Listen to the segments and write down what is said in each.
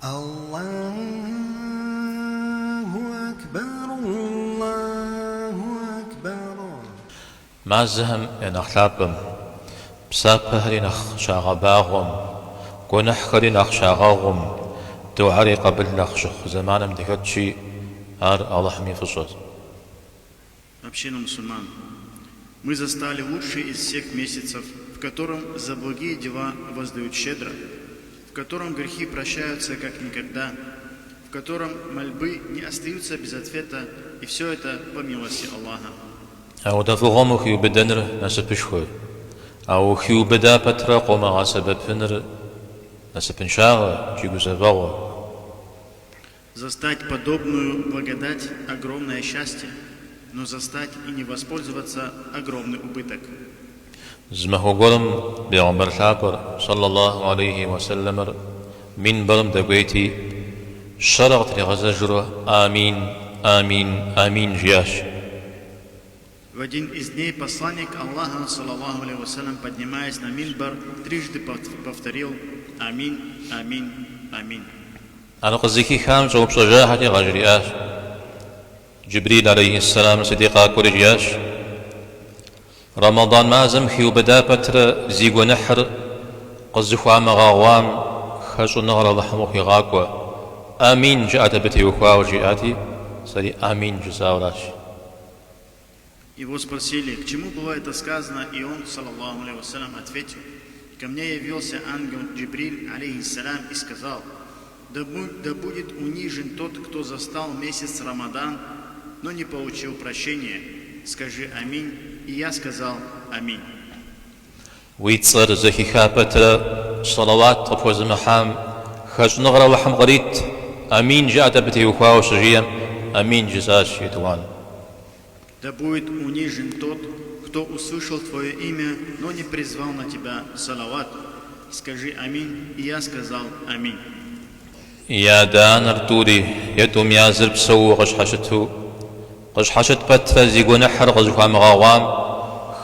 الله أكبر الله أكبر. مازهم ينخلابم بسابهري نخ شاغباغم قنحكري نخ شاغاغم دوعري قبل نخ شخ زمانم دكتشي ар Аллах мне фашот. Община мусульман, мы застали лучший из всех месяцев, в котором за благие дела воздают щедро, в котором грехи прощаются как никогда, в котором мольбы не остаются без ответа, и все это по милости Аллаха. أو دفعهم خيو بدنر نسبشخو أو خيو بدا بتر قوم عصب بنر نسبنشاغ جيجوزباغ. Застать подобную благодать – огромное счастье, но застать и не воспользоваться – огромный убыток. زمهو قرم بيغمبر شابر صلى الله عليه وسلم من برم دقويتي شرعت لغزجر آمين آمين آمين جياش. В один из дней посланник Аллаха, саллаллаху алейхи вассалям, поднимаясь на минбар, трижды повторил «Аминь, аминь, аминь». أنا قصدي خام جواب شجاعة غجرياش جبريل عليه السلام صديقا كورجياش رمضان مازم خيو بدا بتر زيغو نحر قصدي عام غاوام خشو نغر الله مخي غاكوا آمين جاءت بتي وخوا وجياتي سري آمين جزاوراش. Его спросили, к чему было это сказано, и он, саллаллаху алейхи вассалям, ответил: ко мне явился ангел Джибриль, алейхиссалям, и сказал: да будет унижен тот, кто застал месяц Рамадан, но не получил прощения. Скажи аминь. И я сказал аминь. ويتصير زكي خابتر صلوات طفوز محام خج نغرى وحم غريت امين جاءت بتي وخوا وشجيم امين جزاش يتوان. Да будет унижен тот, кто услышал твое имя, но не призвал на тебя салават. Скажи аминь. И я сказал аминь. يا دان ارتوري يتوم يازر بسو قش حشت بتر زيغو نحر غزوها مغاوام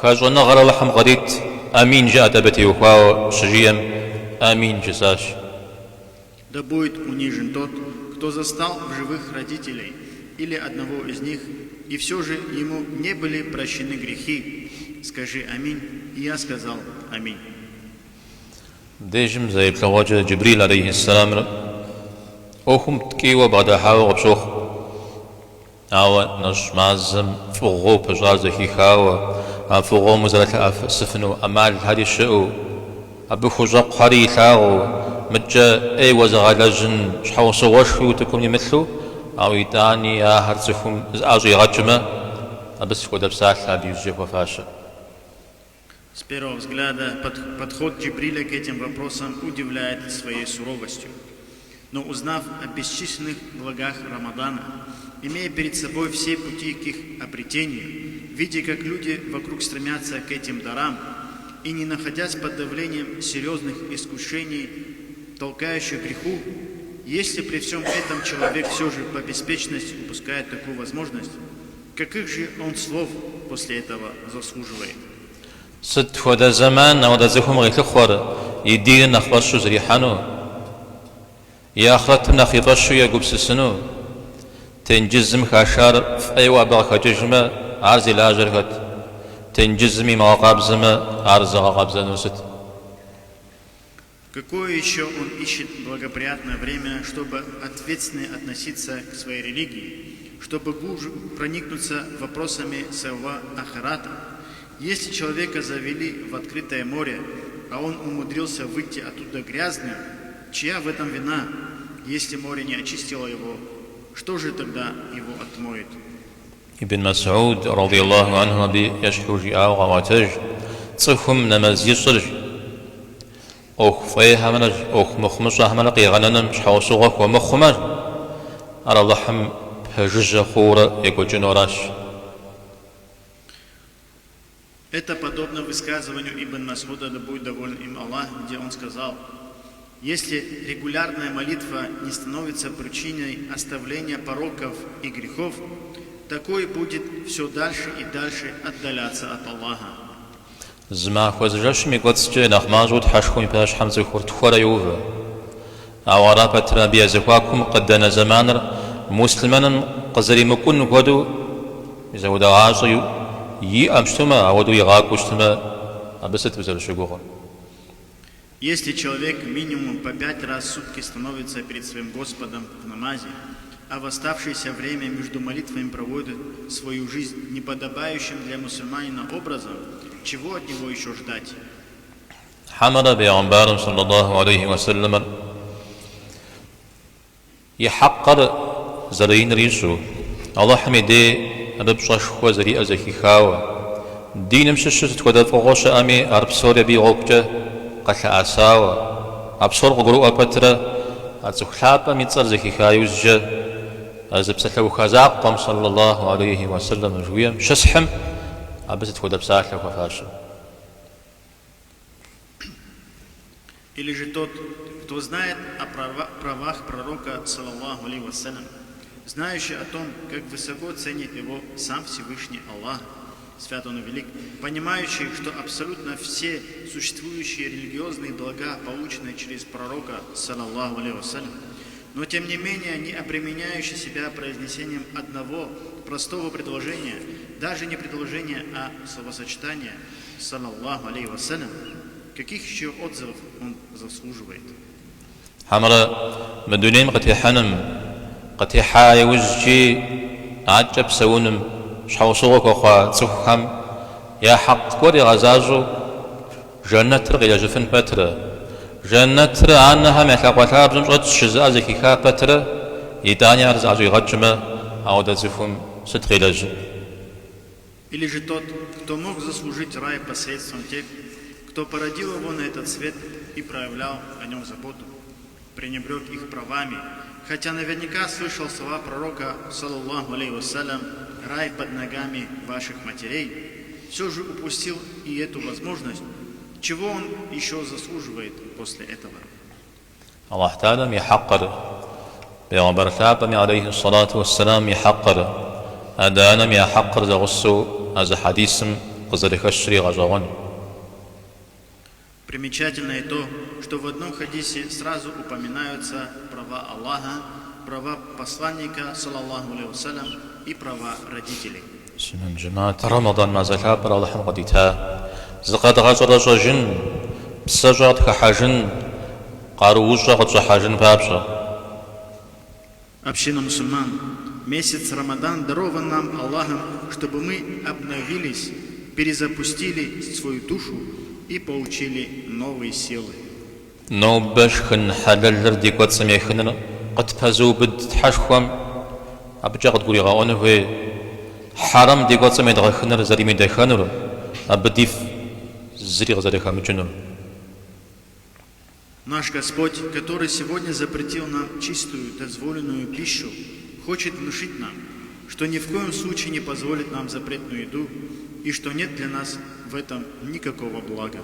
خاجو نغر لحم غريت امين جاءت بتي وخوا شجيم امين جزاش. Да будет унижен тот, кто застал в живых родителей или одного из них, и все же ему не были прощены грехи. Скажи аминь. И я сказал аминь. ديجم زي بلواجه جبريل عليه السلام أخم تكيوا بعد حاو غبشوخ أو نش مازم فوقو بجار زكي خاو فوقو مزالة أف سفنو أمال هذه الشيء أبو خجاق حري خاو متجا أي وزغالجن شحو صوشخو تكون يمثلو أو يداني يا هرتكم أجي غجمة أبس كودر ساحة بيوجيه وفاشة. С первого взгляда подход Джибриля к этим вопросам удивляет своей суровостью. Но узнав о бесчисленных благах Рамадана, имея перед собой все пути к их обретению, видя, как люди вокруг стремятся к этим дарам, и не находясь под давлением серьезных искушений, толкающих греху, если при всем этом человек все же по беспечности упускает такую возможность, каких же он слов после этого заслуживает? ست خدا زمان نودا زخم غير خور يدين نخبرشو زريحانو يا أخرت نخيبرشو يا قبس السنو تنجزم خاشار في أي وابغ خججمة عرض لاجرهت تنجزمي مواقابزمة عرض غابزنوست. Какое еще он ищет благоприятное время, чтобы ответственно относиться к своей религии, чтобы глубже проникнуться вопросами своего ахирата? Если человека завели в открытое море, а он умудрился выйти оттуда грязным, чья в этом вина? Если море не очистило его, что же тогда его отмоет? ابن مسعود رضي الله عنه بيشحوجي أو غواتج تصفهم نمز يصرج أخ فيه همنج أخ مخمش همنقي غننم شحو صغك ومخمر أرى اللحم بهجج خورة يقول جنوراش. Это подобно высказыванию Ибн Масуда, да будет доволен им Аллах, где он сказал: если регулярная молитва не становится причиной оставления пороков и грехов, такой будет все дальше и дальше отдаляться от Аллаха. زما خوزجاش میگوید چه نخماجود حشکوی پاش حمزه خورد خورا یوه أورا بترا بيزكواكم قدنا زمان مسلمان قزري مكون ودو إذا ودا عاصي أمشتما أودو يغاكوشتما أبست بزر شغوغا. Если человек минимум по 5 раз в сутки становится перед своим Господом в намазе, а в оставшееся время между молитвами проводит свою жизнь неподобающим для мусульманина образом, чего от него еще ждать? حمد بيغمبار صلى الله عليه وسلم يحقر زرين ريسو الله حميدي ربصش وزري أزكي خاوة دين مششت تكودت فغوش أمي أرب سوريا بيغوكجة قل أساوة أبصر غلو أبترا أتخلابا ميتصر زكي خايوزجة أزبسلو خزاقم صلى الله عليه وسلم جويا شسحم أبست تكودت بساحة وفاشا. Или же тот, кто знает о правах пророка, саллаллаху алейхи вассалям, знающий о том, как высоко ценит его сам Всевышний Аллах, свят он и велик, понимающий, что абсолютно все существующие религиозные блага получены через пророка, саллаллаху алейхи вассалям, но тем не менее не обременяющий себя произнесением одного простого предложения, даже не предложения, а словосочетания, саллаллаху алейхи вассалям, каких еще отзывов он заслуживает? حمرا مدونين قتي حنم قتي حاي وزجي عجب سونم شحوصوك وخوا تسوخم يا حق كوري غزازو جنة ترغي جفن بتر جنة ترى عنها محلق وثاب زمشت شزاء زكي خاب بتر يداني عرزازو يغجمه أو دزفهم ستغي لجو. Или же тот, кто мог заслужить рай посредством тех, кто породил его на этот свет и проявлял о нем заботу, пренебрег их правами, хотя наверняка слышал слова пророка, саллаллаху алейхи вассалям, рай под ногами ваших матерей, все же упустил и эту возможность, чего он еще заслуживает после этого. الله تعالى يحقر بيغمبر ثابم عليه الصلاة والسلام يحقر أدانم يحقر زغسو أز حديثم قزرخ الشري غزغن. Примечательно и то, что в одном хадисе сразу упоминаются права Аллаха, права посланника, саллаллаху алейхи вассалям, и права родителей. سنن جماعة رمضان ما زال برا الله قديتها زقاد غزر رجن بسجاد كحجن قاروج غزر حجن بابشا. Община мусульман, месяц Рамадан дарован нам Аллахом, чтобы мы обновились, перезапустили свою душу и получили новые силы. نو بشخن حلال لردي قد سميخن قد فزو بد حشخم أبجا قد قولي غاونه حرام دي قد سميد غخنر زري ميد خنر أبديف زري غزري خامجنر. Наш Господь, который сегодня запретил нам чистую, дозволенную пищу, хочет внушить нам, что ни в коем случае не позволит нам запретную еду и что нет для нас в этом никакого блага.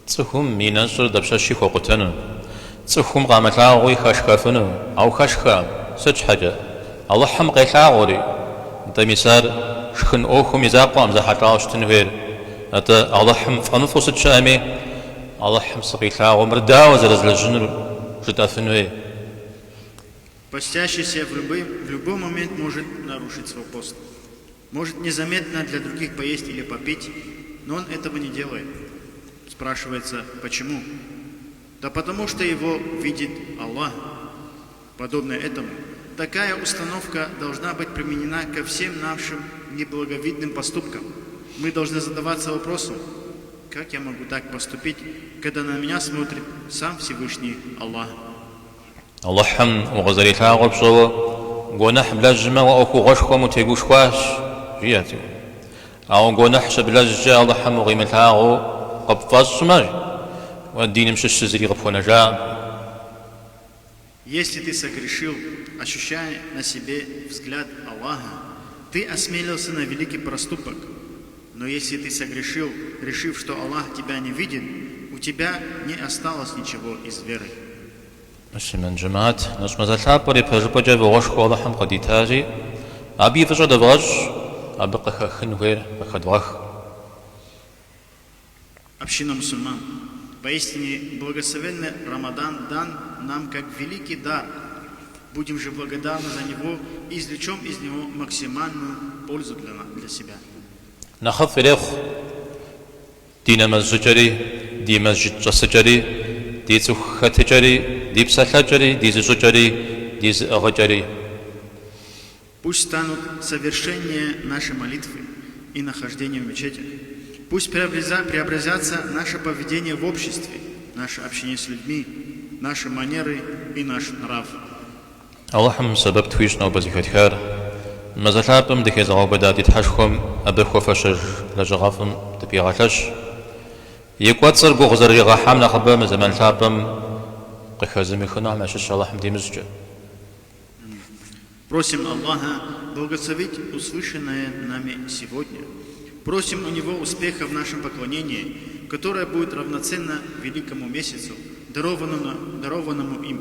تسخم ميناس دبشاشي خوقتنا تسخم قامتها غوي خشخافنا أو خشخام سج حاجة الله حم قيلا غوري أنت مثال شخن أوخم يزاقوا أم زحطاوش تنوير أنت الله حم فنفوس الشامي الله حم سقيلا ومردا وزرزل الجنر جتافنوي. Постящийся в любой момент может нарушить свой пост. Может незаметно для других поесть или попить, но он этого не делает. Спрашивается, почему? Да потому что его видит Аллах. Подобно этому, такая установка должна быть применена ко всем нашим неблаговидным поступкам. Мы должны задаваться вопросом, как я могу так поступить, когда на меня смотрит сам Всевышний Аллах. اللهم وغزري ثاغب صو غنح بلازمة وأكو غشخو متيقوش خواش جياتي أو غنح سبلازجة اللهم وغيم ثاغو قبفاز سماج والدين مشش زري غفونا جاء. Если ты согрешил, ощущая на себе взгляд Аллаха, ты осмелился на великий проступок. Но если ты согрешил, решив, что Аллах тебя не видит, у тебя не осталось ничего из веры. من جماعت نش مزال بري بجبجة بغش والله حم قديتاجي أبي فجأة دبج أبقى خنوير بخدوخ. Община мусульман, Поистине, благословенный Рамадан дан нам как великий дар. Будем же благодарны за него и извлечем из него максимальную пользу для себя. نخف الأخ دين مسجري دي مسجد جسجري دي تخاتجري دي بسالجري دي زجري دي زأغجري. Пусть станут совершеннее наши молитвы и нахождение в мечети. Пусть преобразятся наше поведение в обществе, наше общение с людьми, наши манеры и наш нрав. اللهم سببت فيش نوبة خير مزلابم دكي زغوبة تتحشكم أبخو فشج لجغافم تبيغاتش يكواتسر بغزر يغاحام نخبا مزمان لابم قخازمي خنا ماشش الله حمدي مزجة. Просим Аллаха благословить услышанное нами сегодня. Просим у Него успеха в нашем поклонении, которое будет равноценно великому месяцу, дарованному им.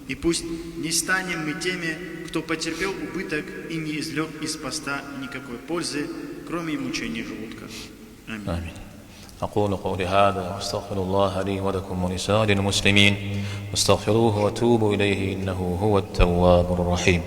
И пусть не станем мы теми, кто потерпел убыток и не извлек из поста никакой пользы, кроме мучения желудка. Аминь. أقول قولي هذا وأستغفر الله لي ولكم ولسائر المسلمين واستغفروه وتوبوا إليه إنه هو التواب الرحيم.